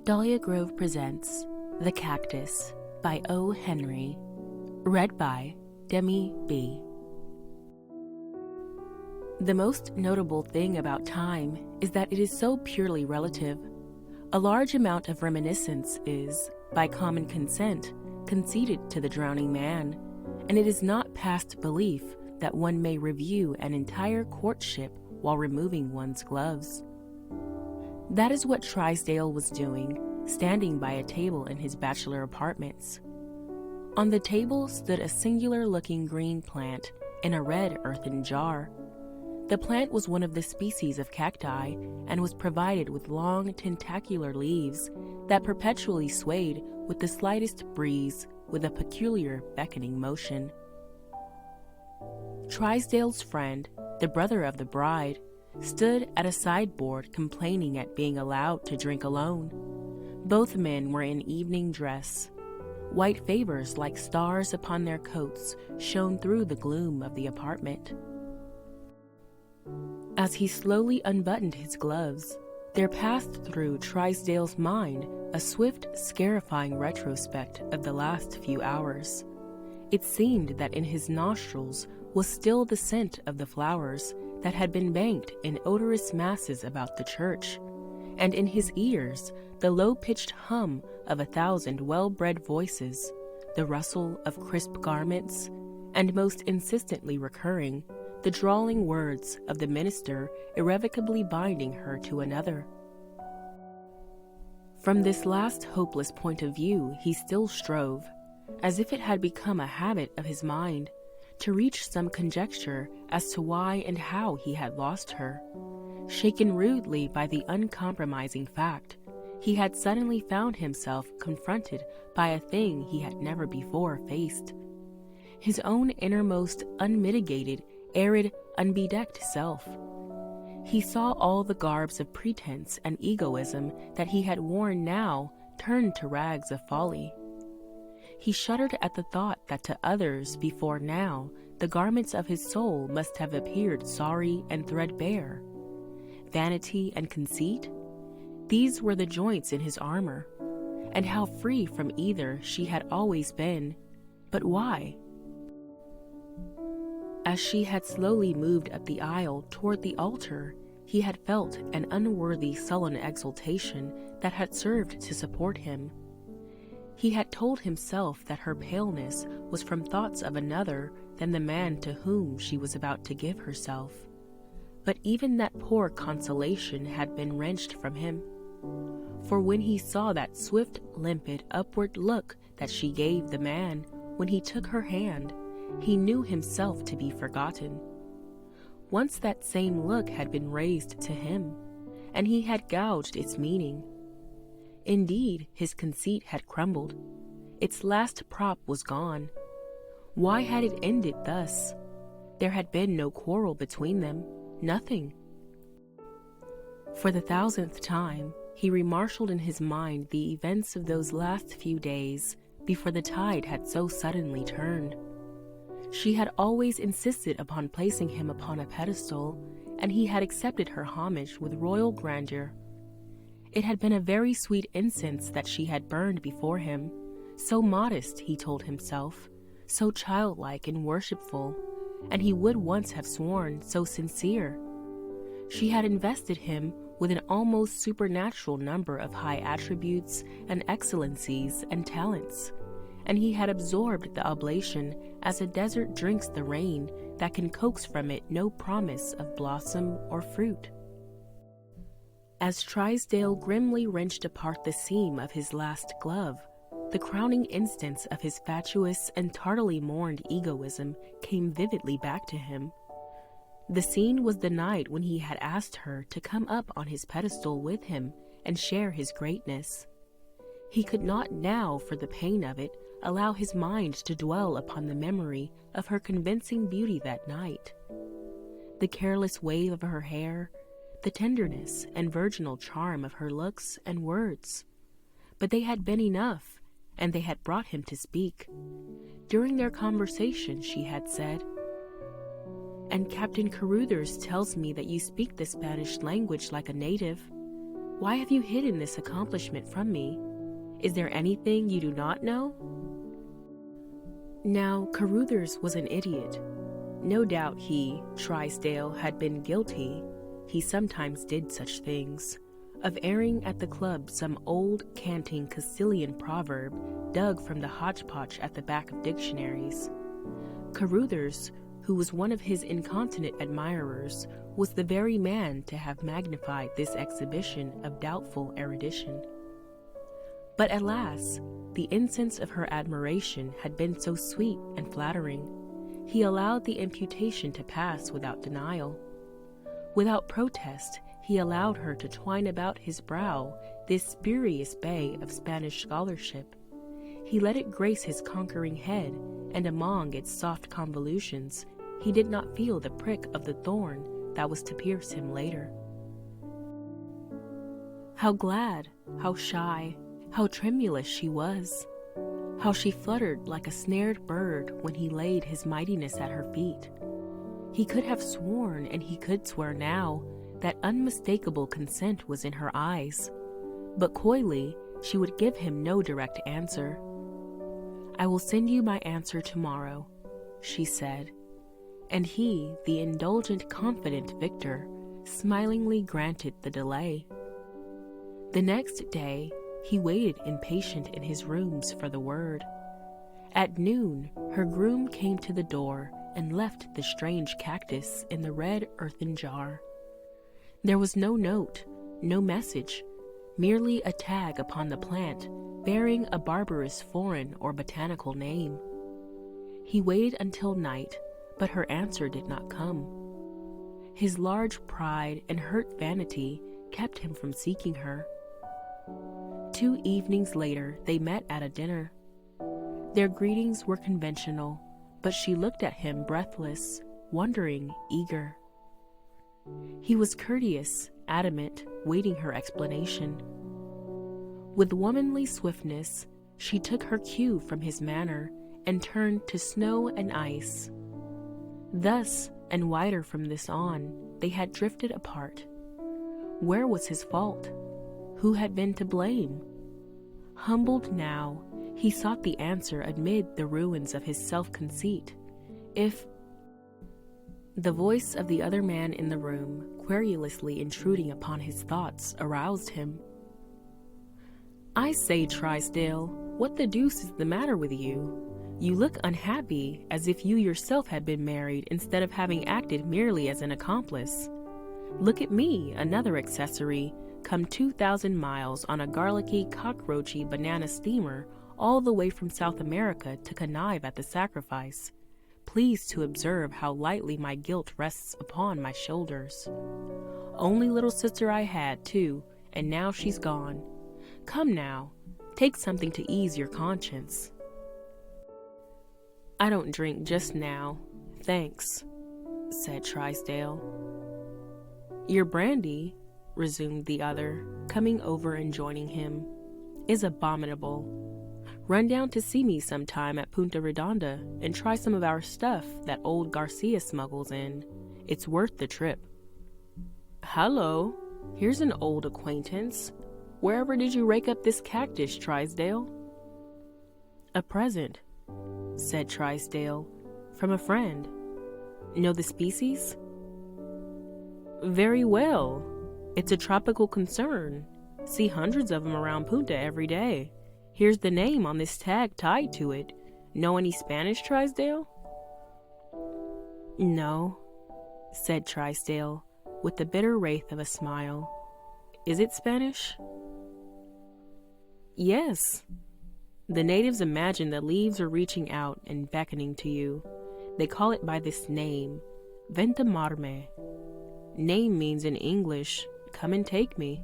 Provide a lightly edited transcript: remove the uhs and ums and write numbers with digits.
Dahlia Grove presents The Cactus by O. Henry, read by Demi B. The most notable thing about time is that it is so purely relative. A large amount of reminiscence is, by common consent, conceded to the drowning man, and it is not past belief that one may review an entire courtship while removing one's gloves. That is what Trysdale was doing, standing by a table in his bachelor apartments. On the table stood a singular-looking green plant in a red earthen jar. The plant was one of the species of cacti and was provided with long, tentacular leaves that perpetually swayed with the slightest breeze with a peculiar beckoning motion. Trysdale's friend, the brother of the bride, stood at a sideboard complaining at being allowed to drink alone. Both men were in evening dress. White favors like stars upon their coats shone through the gloom of the apartment. As he slowly unbuttoned his gloves, there passed through Trysdale's mind a swift, scarifying retrospect of the last few hours. It seemed that in his nostrils was still the scent of the flowers that had been banked in odorous masses about the church, and in his ears the low-pitched hum of 1,000 well-bred voices, the rustle of crisp garments, and most insistently recurring, the drawling words of the minister irrevocably binding her to another. From this last hopeless point of view he still strove, as if it had become a habit of his mind, to reach some conjecture as to why and how he had lost her. Shaken rudely by the uncompromising fact, he had suddenly found himself confronted by a thing he had never before faced. His own innermost, unmitigated, arid, unbedecked self. He saw all the garbs of pretense and egoism that he had worn now turned to rags of folly. He shuddered at the thought that to others before now the garments of his soul must have appeared sorry and threadbare. Vanity and conceit? These were the joints in his armor, and how free from either she had always been. But why? As she had slowly moved up the aisle toward the altar, he had felt an unworthy sullen exultation that had served to support him. He had told himself that her paleness was from thoughts of another than the man to whom she was about to give herself. But even that poor consolation had been wrenched from him. For when he saw that swift, limpid, upward look that she gave the man when he took her hand, he knew himself to be forgotten. Once that same look had been raised to him, and he had gouged its meaning. Indeed, his conceit had crumbled. Its last prop was gone. Why had it ended thus? There had been no quarrel between them, nothing. For the 1,000th time, he remarshalled in his mind the events of those last few days before the tide had so suddenly turned. She had always insisted upon placing him upon a pedestal, and he had accepted her homage with royal grandeur. It had been a very sweet incense that she had burned before him, so modest, he told himself, so childlike and worshipful, and he would once have sworn so sincere. She had invested him with an almost supernatural number of high attributes and excellencies and talents, and he had absorbed the oblation as a desert drinks the rain that can coax from it no promise of blossom or fruit. As Trysdale grimly wrenched apart the seam of his last glove, the crowning instance of his fatuous and tardily mourned egoism came vividly back to him. The scene was the night when he had asked her to come up on his pedestal with him and share his greatness. He could not now, for the pain of it, allow his mind to dwell upon the memory of her convincing beauty that night. The careless wave of her hair, the tenderness and virginal charm of her looks and words. But they had been enough, and they had brought him to speak. During their conversation, she had said, "And Captain Carruthers tells me that you speak the Spanish language like a native." Why have you hidden this accomplishment from me? Is there anything you do not know?" Now, Carruthers was an idiot. No doubt he, Trisdale, had been guilty, he sometimes did such things, of airing at the club some old, canting Castilian proverb dug from the hodgepodge at the back of dictionaries. Carruthers, who was one of his incontinent admirers, was the very man to have magnified this exhibition of doubtful erudition. But alas, the incense of her admiration had been so sweet and flattering, he allowed the imputation to pass without denial. Without protest, he allowed her to twine about his brow this spurious bay of Spanish scholarship. He let it grace his conquering head, and among its soft convolutions, he did not feel the prick of the thorn that was to pierce him later. How glad, how shy, how tremulous she was! How she fluttered like a snared bird when he laid his mightiness at her feet! He could have sworn, and he could swear now, that unmistakable consent was in her eyes. But coyly, she would give him no direct answer. "I will send you my answer tomorrow," she said. And he, the indulgent, confident victor, smilingly granted the delay. The next day, he waited impatient in his rooms for the word. At noon, her groom came to the door and left the strange cactus in the red earthen jar. There was no note, no message, merely a tag upon the plant bearing a barbarous foreign or botanical name. He waited until night, but her answer did not come. His large pride and hurt vanity kept him from seeking her. 2 evenings later, they met at a dinner. Their greetings were conventional, but she looked at him breathless, wondering, eager. He was courteous, adamant, waiting her explanation. With womanly swiftness, she took her cue from his manner and turned to snow and ice. Thus, and wider from this on, they had drifted apart. Where was his fault? Who had been to blame? Humbled now, he sought the answer amid the ruins of his self-conceit. If the voice of the other man in the room, querulously intruding upon his thoughts, aroused him. "I say, Trisdale, what the deuce is the matter with you? You look unhappy, as if you yourself had been married instead of having acted merely as an accomplice. Look at me, another accessory, come 2,000 miles on a garlicky, cockroachy banana steamer all the way from South America to connive at the sacrifice, pleased to observe how lightly my guilt rests upon my shoulders. Only little sister I had, too, and now she's gone. Come now, take something to ease your conscience." "I don't drink just now, thanks," said Trisdale. "Your brandy," resumed the other, coming over and joining him, "is abominable. Run down to see me sometime at Punta Redonda and try some of our stuff that old Garcia smuggles in. It's worth the trip." "Hello, here's an old acquaintance. Wherever did you rake up this cactus, Trisdale?" "A present," said Trisdale, "from a friend. Know the species?" "Very well. It's a tropical concern. See hundreds of them around Punta every day. Here's the name on this tag tied to it. Know any Spanish, Trisdale?" "No," said Trisdale, with the bitter wraith of a smile. "Is it Spanish?" "Yes. The natives imagine the leaves are reaching out and beckoning to you. They call it by this name, Ventamarme. Name means in English, come and take me."